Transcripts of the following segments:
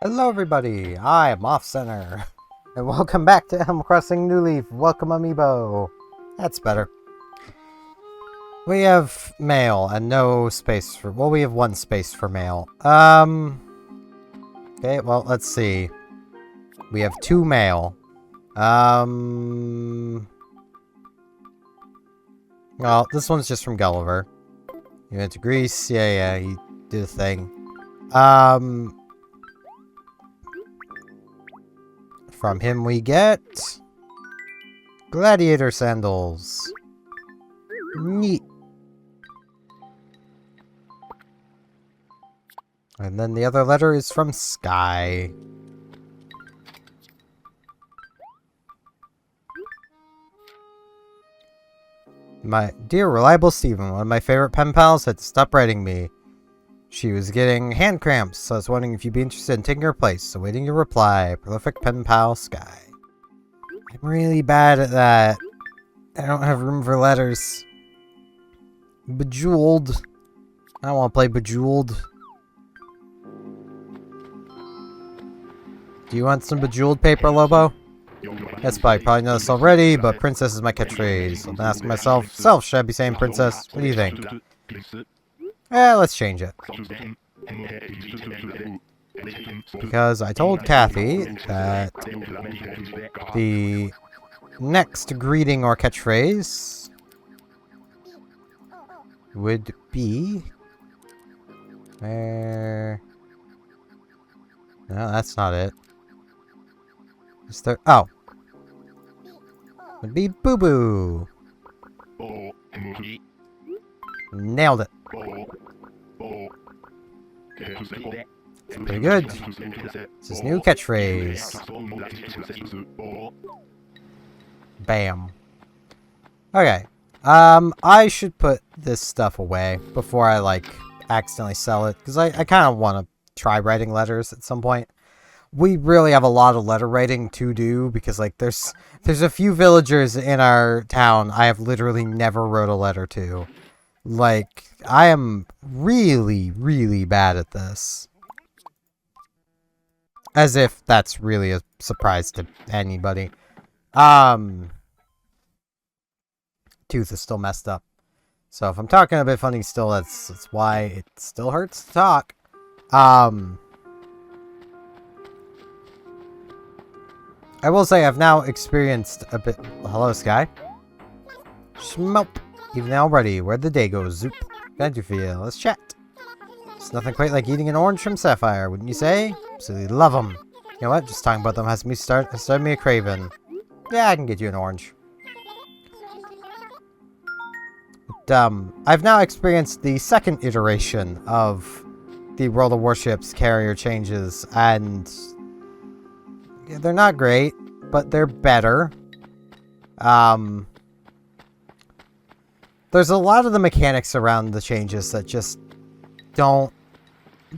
Hello everybody, I am Off Center, and welcome back to Animal Crossing New Leaf. Welcome Amiibo. That's better. We have mail and no space for, well, we have one space for mail. Okay, well, let's see. We have 2 mail. Well, this one's just from Gulliver. You went to Greece, yeah, he did a thing. From him we get gladiator sandals. Neat. And then the other letter is from Sky. My dear reliable Stephen, one of my favorite pen pals, had to stop writing me. She was getting hand cramps, so I was wondering if you'd be interested in taking her place. Awaiting your reply. Prolific pen pal, Sky. I'm really bad at that. I don't have room for letters. Bejeweled. I don't want to play Bejeweled. Do you want some Bejeweled paper, Lobo? Yes, but I probably know this already, but princess is my catchphrase. I'm asking myself, should I be saying princess? What do you think? Let's change it. Because I told Kathy that the next greeting or catchphrase would be... No, that's not it. Is there... Oh. Would be Boo Boo. Nailed it. Pretty good. It's his new catchphrase. Bam. Okay. I should put this stuff away before I, like, accidentally sell it. Because I kind of want to try writing letters at some point. We really have a lot of letter writing to do. Because, like, there's a few villagers in our town I have literally never wrote a letter to. Like, I am really, really bad at this. As if that's really a surprise to anybody. Tooth is still messed up. So if I'm talking a bit funny still, that's why it still hurts to talk. I will say I've now experienced a bit... Hello, Sky. Schmope. Even already, where'd the day go? Zoop. How'd you feel? Let's chat. It's nothing quite like eating an orange from Sapphire, wouldn't you say? Absolutely love them. You know what? Just talking about them has started me a craving. Yeah, I can get you an orange. But, I've now experienced the second iteration of the World of Warships carrier changes, and yeah, they're not great, but they're better. There's a lot of the mechanics around the changes that just don't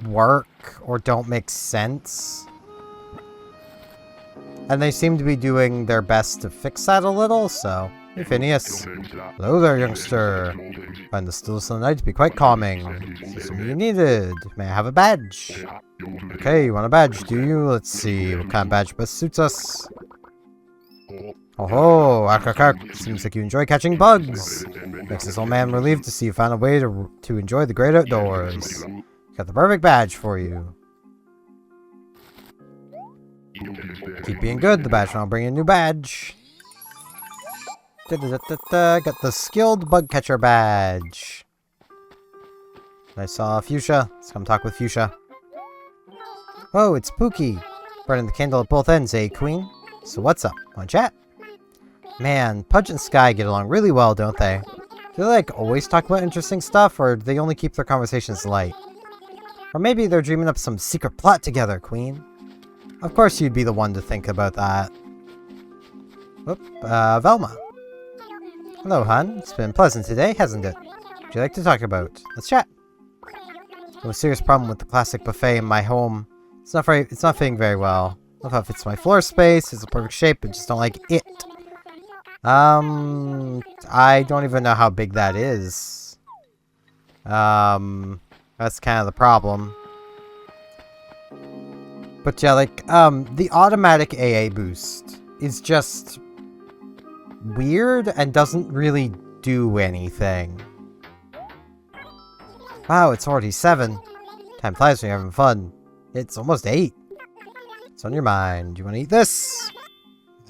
work or don't make sense. And they seem to be doing their best to fix that a little, so... Hey, Phineas. Hello there, youngster. Find the stillness of the night to be quite calming. Is this something you needed? May I have a badge? Okay, you want a badge, do you? Let's see. What kind of badge best suits us? Oh ho! Ark, ark, ark. Seems like you enjoy catching bugs. Makes this old man relieved to see you found a way to enjoy the great outdoors. Got the perfect badge for you. Keep being good. The badge will bring you a new badge. Got the skilled bug catcher badge. I saw Fuchsia. Let's come talk with Fuchsia. Oh, it's Pookie. Burning the candle at both ends, eh, Queen? So what's up? Want to chat? Man, Pudge and Sky get along really well, don't they? Do they, like, always talk about interesting stuff, or do they only keep their conversations light? Or maybe they're dreaming up some secret plot together, Queen. Of course you'd be the one to think about that. Oop, Velma. Hello, hon. It's been pleasant today, hasn't it? What would you like to talk about? Let's chat. have a serious problem with the classic buffet in my home. It's not fitting very well. Love how it fits my floor space. It's a perfect shape, but just don't like it. I don't even know how big that is. That's kind of the problem. But yeah, like, the automatic AA boost is just weird and doesn't really do anything. Wow, it's already 7. Time flies when you're having fun. It's almost 8. What's on your mind? You want to eat this?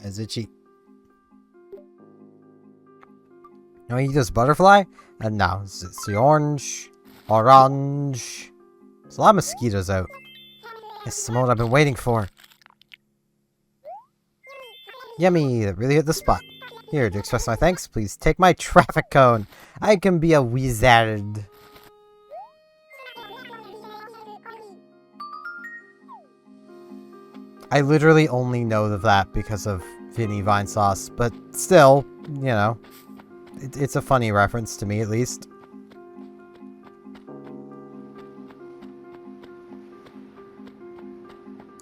Is it cheap? You want to eat this butterfly? And no, it's the orange. Orange. There's a lot of mosquitoes out. It's the moment I've been waiting for. Yummy, that really hit the spot. Here, to express my thanks, please take my traffic cone. I can be a wizard. I literally only know of that because of Vinny Vine Sauce, but still, you know, it's a funny reference to me at least.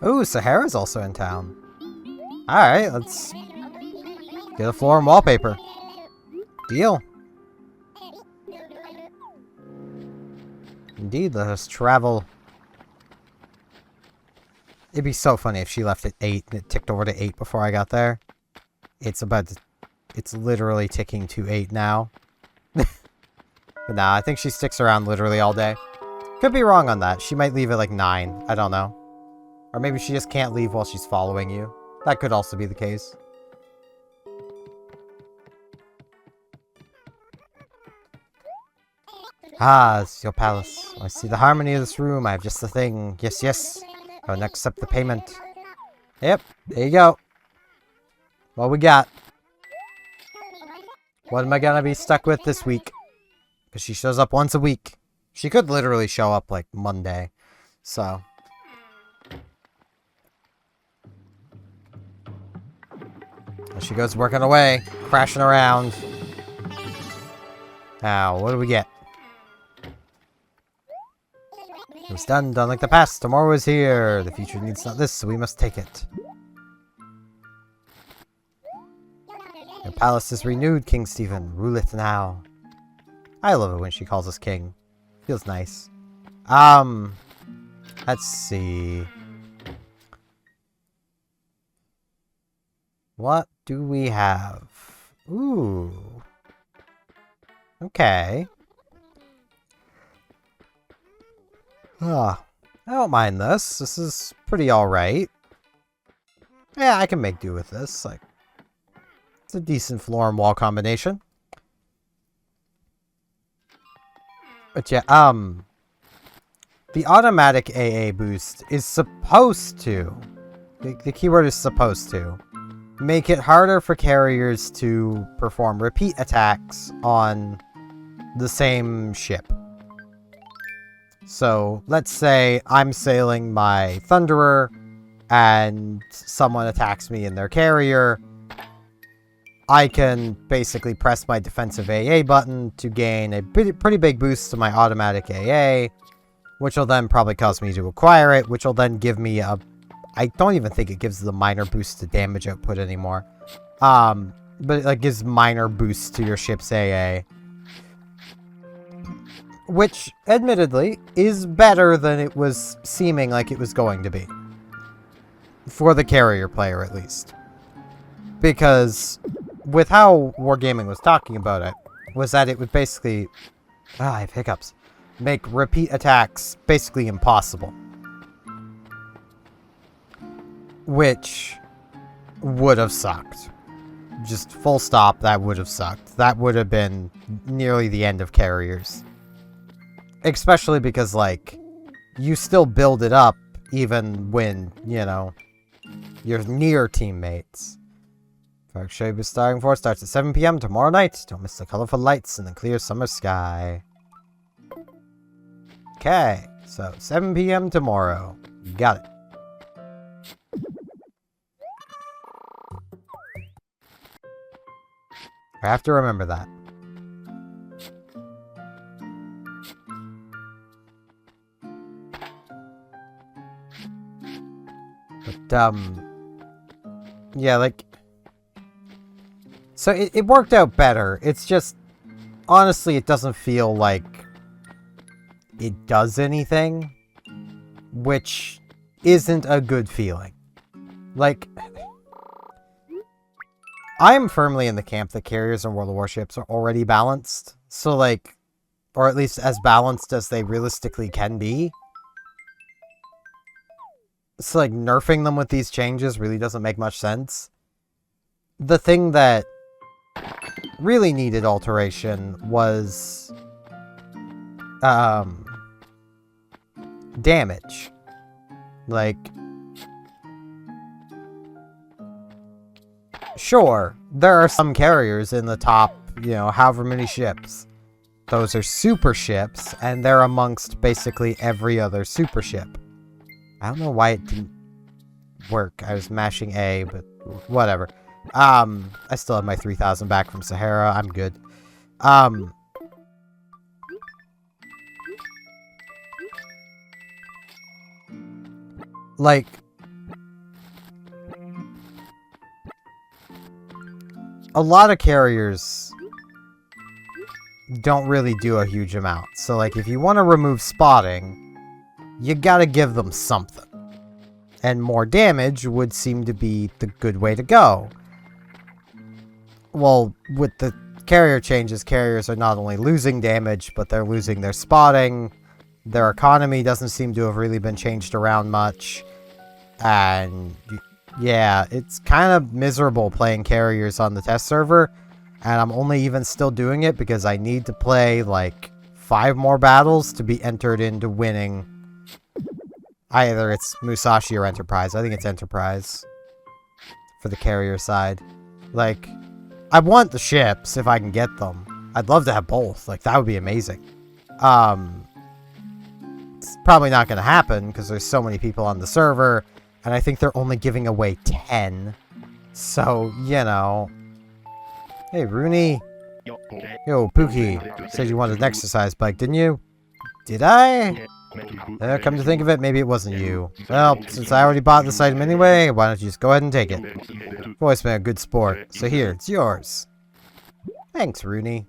Ooh, Sahara's also in town. Alright, let's get a floor and wallpaper. Deal. Indeed, let us travel. It'd be so funny if she left at 8 and it ticked over to 8 before I got there. It's literally ticking to 8 now. But nah, I think she sticks around literally all day. Could be wrong on that. She might leave at like 9. I don't know. Or maybe she just can't leave while she's following you. That could also be the case. Ah, it's your palace. I see the harmony of this room. I have just the thing. Yes, yes. Go and accept the payment. Yep, there you go. What we got? What am I gonna be stuck with this week? Because she shows up once a week. She could literally show up like Monday. So. There she goes working away. Crashing around. Now, what do we get? It was done like the past. Tomorrow is here. The future needs not this, so we must take it. Your palace is renewed, King Stephen. Rule it now. I love it when she calls us king. Feels nice. Let's see. What do we have? Ooh. Okay. I don't mind this. This is pretty alright. Yeah, I can make do with this. Like, it's a decent floor and wall combination. But yeah, the automatic AA boost is supposed to, the keyword is supposed to, make it harder for carriers to perform repeat attacks on the same ship. So, let's say I'm sailing my Thunderer, and someone attacks me in their carrier. I can basically press my defensive AA button to gain a pretty big boost to my automatic AA, which will then probably cause me to acquire it, which will then give me a... I don't even think it gives the minor boost to damage output anymore. But it like, gives minor boosts to your ship's AA. Which, admittedly, is better than it was seeming like it was going to be. For the carrier player, at least. Because, with how Wargaming was talking about it, was that it would basically... I have hiccups. Make repeat attacks basically impossible. Which would have sucked. Just full stop, that would have sucked. That would have been nearly the end of carriers. Especially because, like, you still build it up even when, you know, you're near teammates. Dark Shade with Starting Force starts at 7 PM tomorrow night. Don't miss the colorful lights in the clear summer sky. Okay, so 7 PM tomorrow. Got it. I have to remember that. yeah, like, so it worked out better. It's just, honestly, it doesn't feel like it does anything, which isn't a good feeling. Like, I'm firmly in the camp that carriers and World of Warships are already balanced. So, like, or at least as balanced as they realistically can be. So, like, nerfing them with these changes really doesn't make much sense. The thing that really needed alteration was damage. Like, sure, there are some carriers in the top, you know, however many ships. Those are super ships, and they're amongst basically every other super ship. I don't know why it didn't work. I was mashing A, but whatever. I still have my 3,000 back from Sahara. I'm good. Like, a lot of carriers don't really do a huge amount. So, like, if you want to remove spotting, you gotta give them something. And more damage would seem to be the good way to go. Well, with the carrier changes, carriers are not only losing damage, but they're losing their spotting. Their economy doesn't seem to have really been changed around much. And yeah, it's kind of miserable playing carriers on the test server. And I'm only even still doing it because I need to play like 5 more battles to be entered into winning. Either it's Musashi or Enterprise. I think it's Enterprise for the carrier side. Like, I want the ships if I can get them. I'd love to have both. Like, that would be amazing. It's probably not going to happen because there's so many people on the server. And I think they're only giving away 10. So, you know. Hey, Rooney. Yo, Pookie. Said you wanted an exercise bike, didn't you? Did I? Come to think of it, maybe it wasn't you. Well, since I already bought this item anyway, why don't you just go ahead and take it? You've always been a good sport, so here, it's yours. Thanks, Rooney.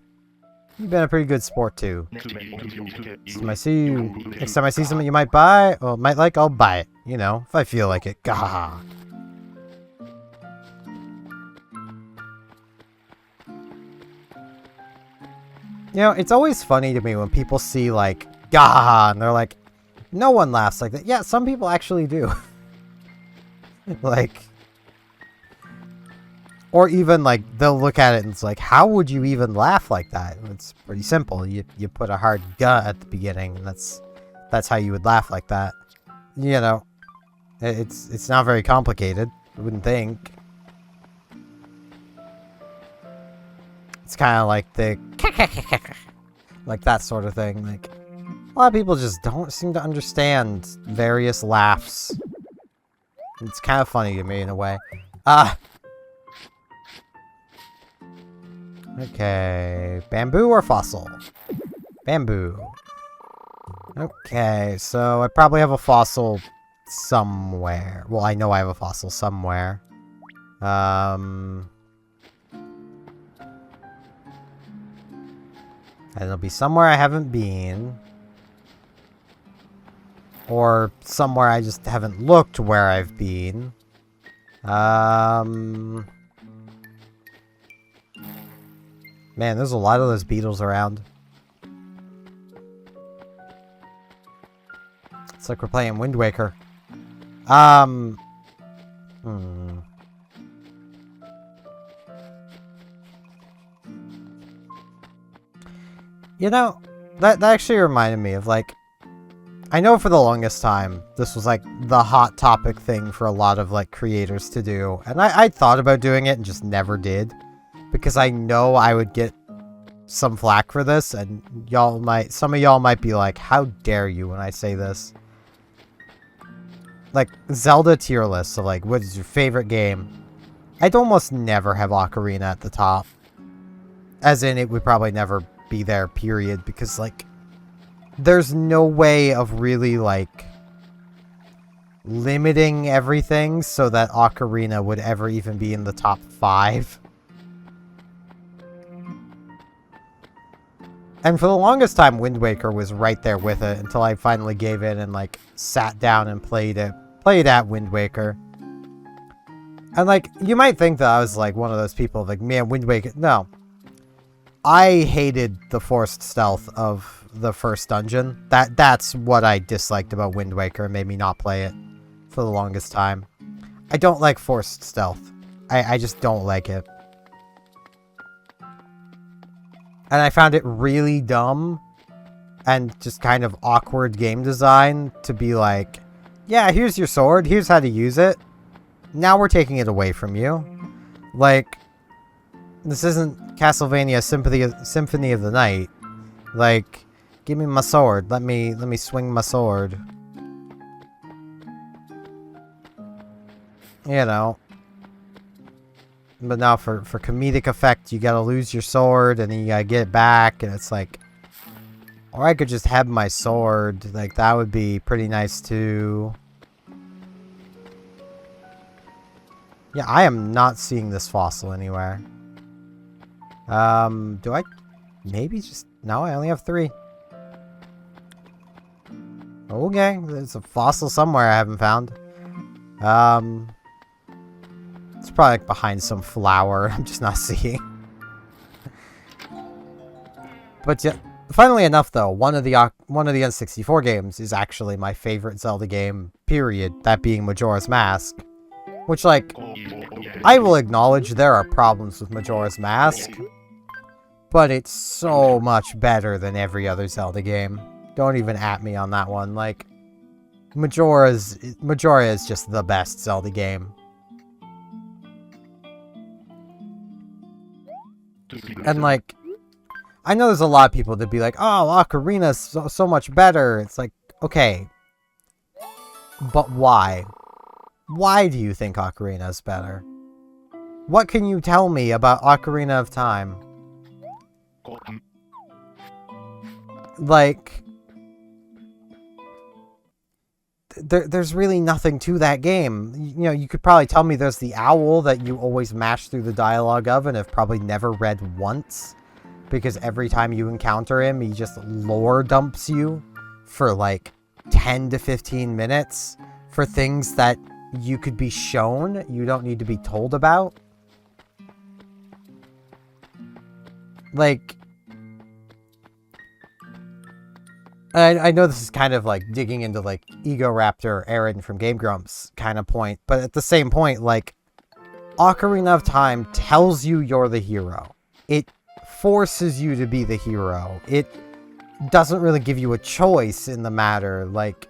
You've been a pretty good sport, too. Next time I see something you might buy, or might like, I'll buy it. You know, if I feel like it. Gah. You know, it's always funny to me when people see, like, gah, and they're like, no one laughs like that. Yeah, some people actually do. Like, or even, like, they'll look at it and it's like, how would you even laugh like that? It's pretty simple. You put a hard gah at the beginning, and that's how you would laugh like that. You know, it's not very complicated, I wouldn't think. It's kind of like the like that sort of thing. Like, a lot of people just don't seem to understand various laughs. It's kind of funny to me in a way. Okay, bamboo or fossil? Bamboo. Okay, so I probably have a fossil somewhere. Well, I know I have a fossil somewhere. And it'll be somewhere I haven't been. Or somewhere I just haven't looked where I've been. Man, there's a lot of those beetles around. It's like we're playing Wind Waker. You know, that actually reminded me of, like, I know for the longest time, this was, like, the hot topic thing for a lot of, like, creators to do. And I thought about doing it and just never did. Because I know I would get some flack for this, and some of y'all might be like, how dare you when I say this? Like, Zelda tier list, so, like, what is your favorite game? I'd almost never have Ocarina at the top. As in, it would probably never be there, period, because, like, there's no way of really, like, limiting everything so that Ocarina would ever even be in the top 5. And for the longest time, Wind Waker was right there with it until I finally gave in and, like, sat down and played at Wind Waker. And, like, you might think that I was, like, one of those people, like, man, Wind Waker... No. I hated the forced stealth of the first dungeon. That's what I disliked about Wind Waker and made me not play it for the longest time. I don't like forced stealth. I just don't like it. And I found it really dumb and just kind of awkward game design to be like, yeah, here's your sword, here's how to use it. Now we're taking it away from you. Like, this isn't Castlevania Symphony of the Night. Like, give me my sword. Let me swing my sword. You know. But now for comedic effect, you gotta lose your sword and then you gotta get it back, and it's like, or I could just have my sword. Like, that would be pretty nice too. Yeah, I am not seeing this fossil anywhere. Do I maybe just... No, I only have 3. Okay, there's a fossil somewhere I haven't found. It's probably like behind some flower I'm just not seeing. But yeah, funnily enough though, one of the N64 games is actually my favorite Zelda game, period. That being Majora's Mask. Which, like, I will acknowledge there are problems with Majora's Mask, but it's so much better than every other Zelda game. Don't even at me on that one. Like, Majora is just the best Zelda game. And, like, I know there's a lot of people that be like, oh, Ocarina's so much better. It's like, okay. But why? Why do you think Ocarina is better? What can you tell me about Ocarina of Time? Like, there's really nothing to that game. You know, you could probably tell me there's the owl that you always mash through the dialogue of and have probably never read once. Because every time you encounter him, he just lore dumps you for like 10 to 15 minutes for things that you could be shown, you don't need to be told about. Like, I know this is kind of like digging into like Ego Raptor Aaron from Game Grumps kind of point, but at the same point, like, Ocarina of Time tells you you're the hero. It forces you to be the hero. It doesn't really give you a choice in the matter. Like,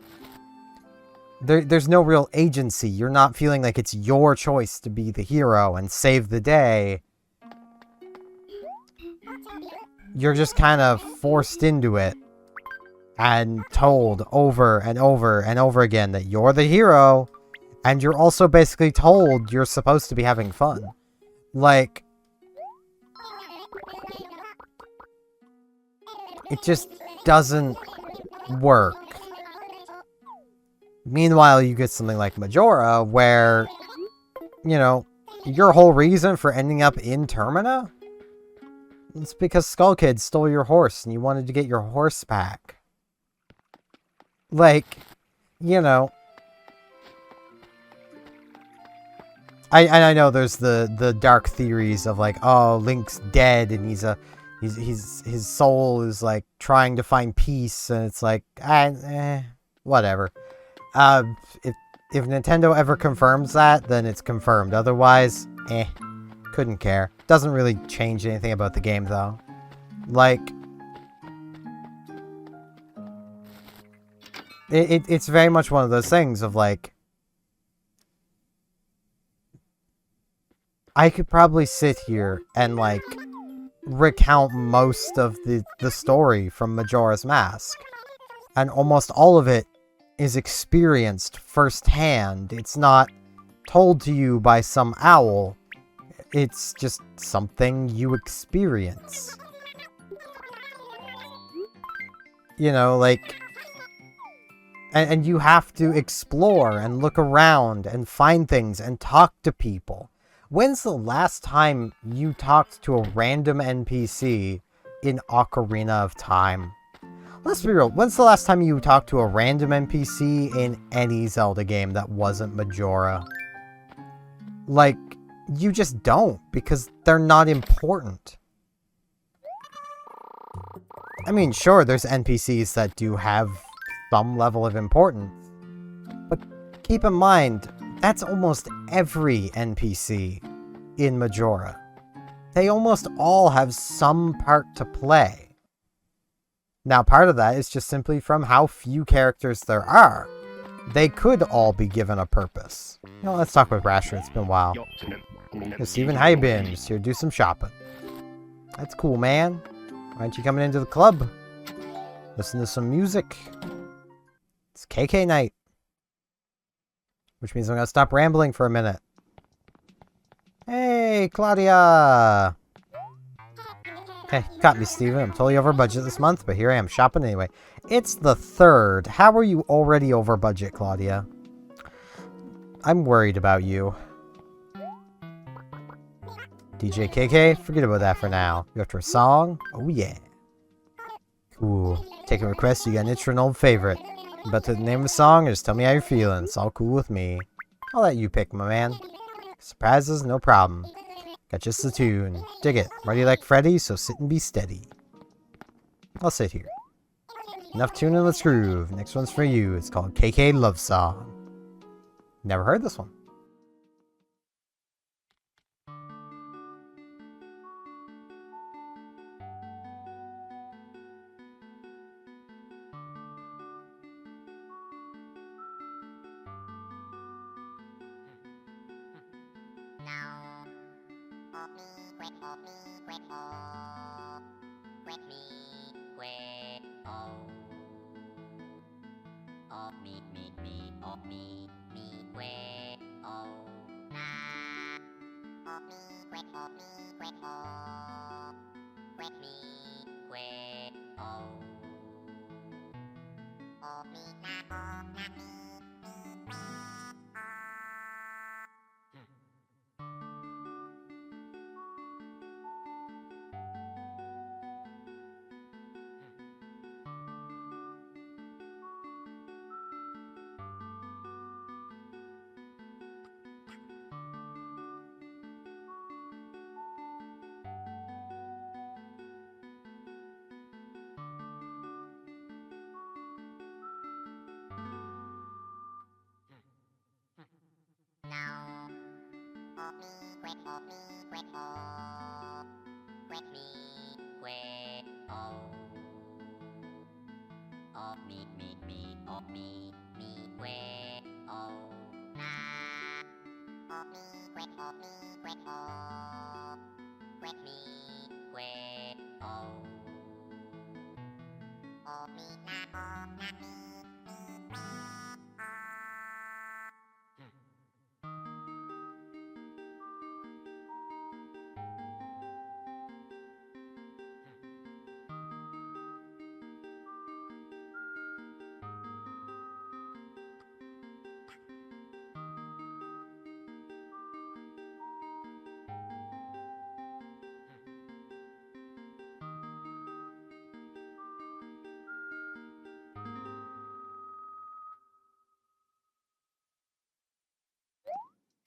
there's no real agency. You're not feeling like it's your choice to be the hero and save the day. You're just kind of forced into it and told over and over and over again that you're the hero, and you're also basically told you're supposed to be having fun. Like, it just doesn't work. Meanwhile, you get something like Majora, where, you know, your whole reason for ending up in Termina? It's because Skull Kid stole your horse and you wanted to get your horse back. Like, you know, I know there's the dark theories of like, oh, Link's dead and his soul is like trying to find peace, and it's like, whatever. If Nintendo ever confirms that, then it's confirmed. Otherwise, couldn't care. Doesn't really change anything about the game, though. Like, it's very much one of those things of like, I could probably sit here and like recount most of the story from Majora's Mask, and almost all of it is experienced firsthand. It's not told to you by some owl. It's just something you experience. You know, like, And you have to explore and look around and find things and talk to people. When's the last time you talked to a random NPC in Ocarina of Time? Let's be real, when's the last time you talked to a random NPC in any Zelda game that wasn't Majora? Like, you just don't, because they're not important. I mean, sure, there's NPCs that do have some level of importance, but keep in mind, that's almost every NPC in Majora. They almost all have some part to play. Now, part of that is just simply from how few characters there are. They could all be given a purpose. You know, let's talk with Rasher, it's been a while. Hey, Steven, how you been? Just here to do some shopping. That's cool, man. Why aren't you coming into the club? Listen to some music. It's KK night. Which means I'm gonna stop rambling for a minute. Hey, Claudia! Hey, got me, Steven. I'm totally over budget this month, but here I am shopping anyway. It's the 3rd. How are you already over budget, Claudia? I'm worried about you. DJ KK, forget about that for now. You after a song? Oh yeah. Cool. Taking requests, you got an itch for an old favorite. But to the name of the song, or just tell me how you're feeling. It's all cool with me. I'll let you pick, my man. Surprises, no problem. Got just the tune. Dig it. Ready like Freddy, so sit and be steady. I'll sit here. Enough tuning, let's groove. Next one's for you. It's called KK Love Song. Never heard this one.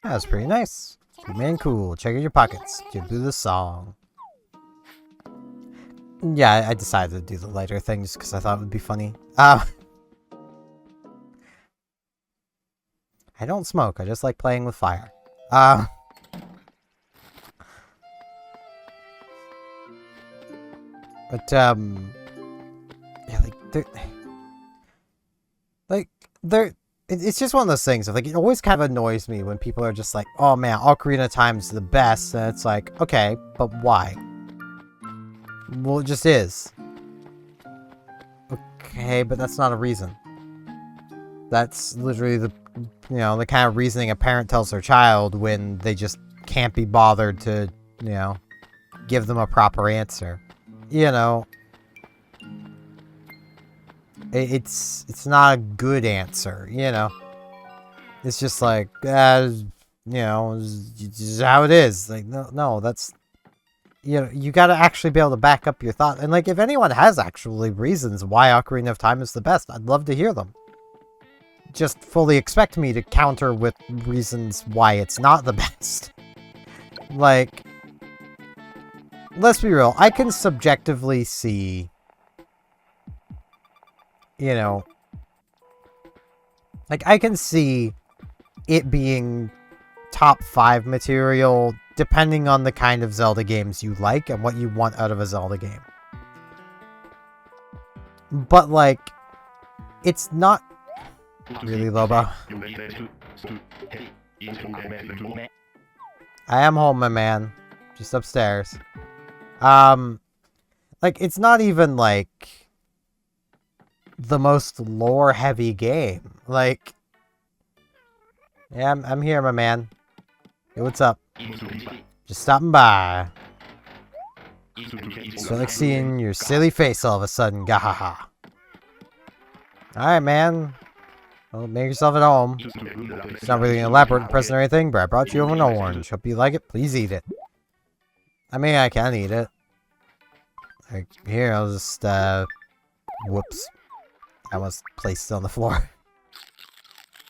That was pretty nice. Cool, man, cool. Check out your pockets. Get through the song. Yeah, I decided to do the lighter thing just because I thought it would be funny. I don't smoke. I just like playing with fire. But, yeah, it's just one of those things of, like, it always kind of annoys me when people are just like, oh man, Ocarina of Time's the best, and it's like, okay, but why? Well, it just is. Okay, but that's not a reason. That's literally the, you know, the kind of reasoning a parent tells their child when they just can't be bothered to, you know, give them a proper answer. You know. It's not a good answer, you know? It's just like, you know, it's just how it is. Like, no, that's... You know, you gotta actually be able to back up your thought. And, like, if anyone has actually reasons why Ocarina of Time is the best, I'd love to hear them. Just fully expect me to counter with reasons why it's not the best. Like, let's be real. I can subjectively see, you know, like, I can see it being top 5 material depending on the kind of Zelda games you like and what you want out of a Zelda game. But, like, it's not... Really, Lobo? I am home, my man. Just upstairs. Like, it's not even, like, the most lore-heavy game. Like, yeah, I'm here, my man. Hey, what's up? Just stopping by. So like seeing your silly face all of a sudden, gahaha. Alright, man. Well, make yourself at home. It's not really an elaborate present or anything, but I brought you over an orange. Hope you like it. Please eat it. I mean, I can eat it. Like, here, I'll just, whoops. I was placed on the floor.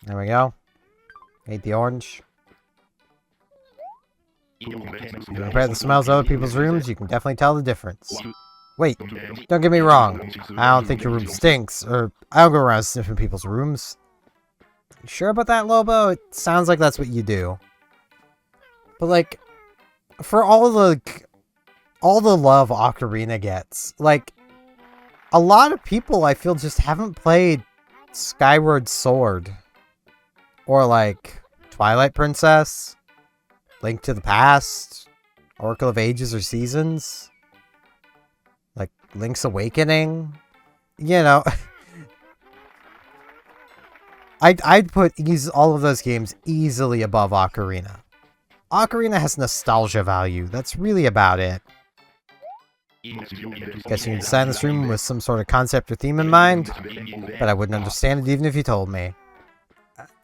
There we go. Ate the orange. If you compare the smells of other people's rooms, you can definitely tell the difference. Wait, don't get me wrong. I don't think your room stinks, or I don't go around sniffing people's rooms. You sure about that, Lobo? It sounds like that's what you do. But like, for all the love Ocarina gets, like, a lot of people I feel just haven't played Skyward Sword. Or like, Twilight Princess. Link to the Past, Oracle of Ages or Seasons, like Link's Awakening, you know. I'd put all of those games easily above Ocarina. Ocarina has nostalgia value. That's really about it. Guess you can design this room with some sort of concept or theme in mind, but I wouldn't understand it even if you told me.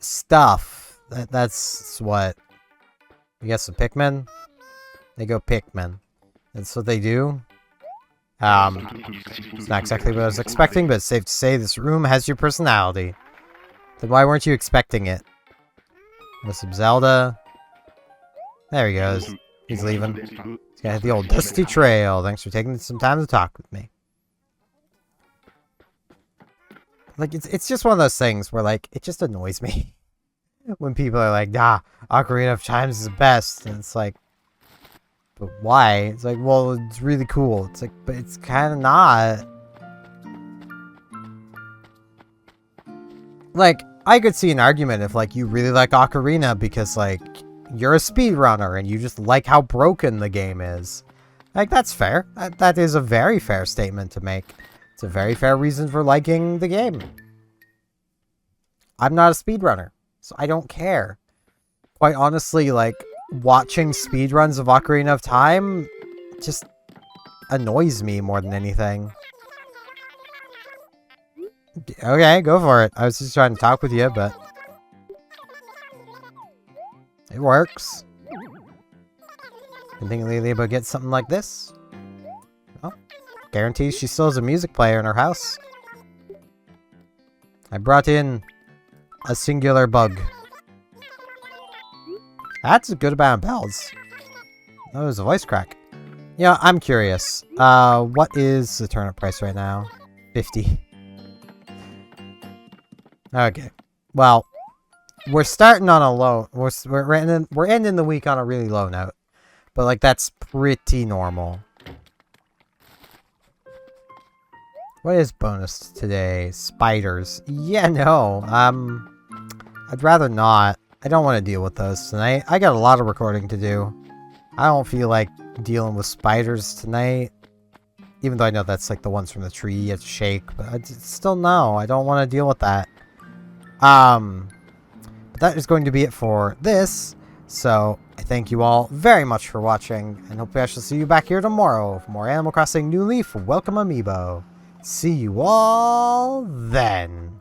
Stuff. That's what... You guess some Pikmin? They go Pikmin. That's what they do. It's not exactly what I was expecting, but it's safe to say this room has your personality. Then why weren't you expecting it? With some Zelda. There he goes. He's leaving. He's gonna hit the old dusty trail. Thanks for taking some time to talk with me. Like, it's just one of those things where, like, it just annoys me. When people are like, nah, Ocarina of Time is the best. And it's like, but why? It's like, well, it's really cool. It's like, but it's kind of not. Like, I could see an argument if, like, you really like Ocarina because, like, you're a speedrunner and you just like how broken the game is. Like, that's fair. That is a very fair statement to make. It's a very fair reason for liking the game. I'm not a speedrunner. So I don't care. Quite honestly, like, watching speedruns of Ocarina of Time just annoys me more than anything. Okay, go for it. I was just trying to talk with you, but... It works. Been thinking lately about getting something like this? Well, guarantees she still has a music player in her house. I brought in... a singular bug. That's a good amount of bells. That was a voice crack. Yeah, I'm curious. What is the turnip price right now? 50. Okay. Well, we're starting on a low. We're ending the week on a really low note, but like that's pretty normal. What is bonus today? Spiders. Yeah, no. I'd rather not. I don't want to deal with those tonight. I got a lot of recording to do. I don't feel like dealing with spiders tonight. Even though I know that's like the ones from the tree you have to shake. But I still no. I don't want to deal with that. But that is going to be it for this. So I thank you all very much for watching. And hopefully I shall see you back here tomorrow for more Animal Crossing New Leaf. Welcome Amiibo. See you all then.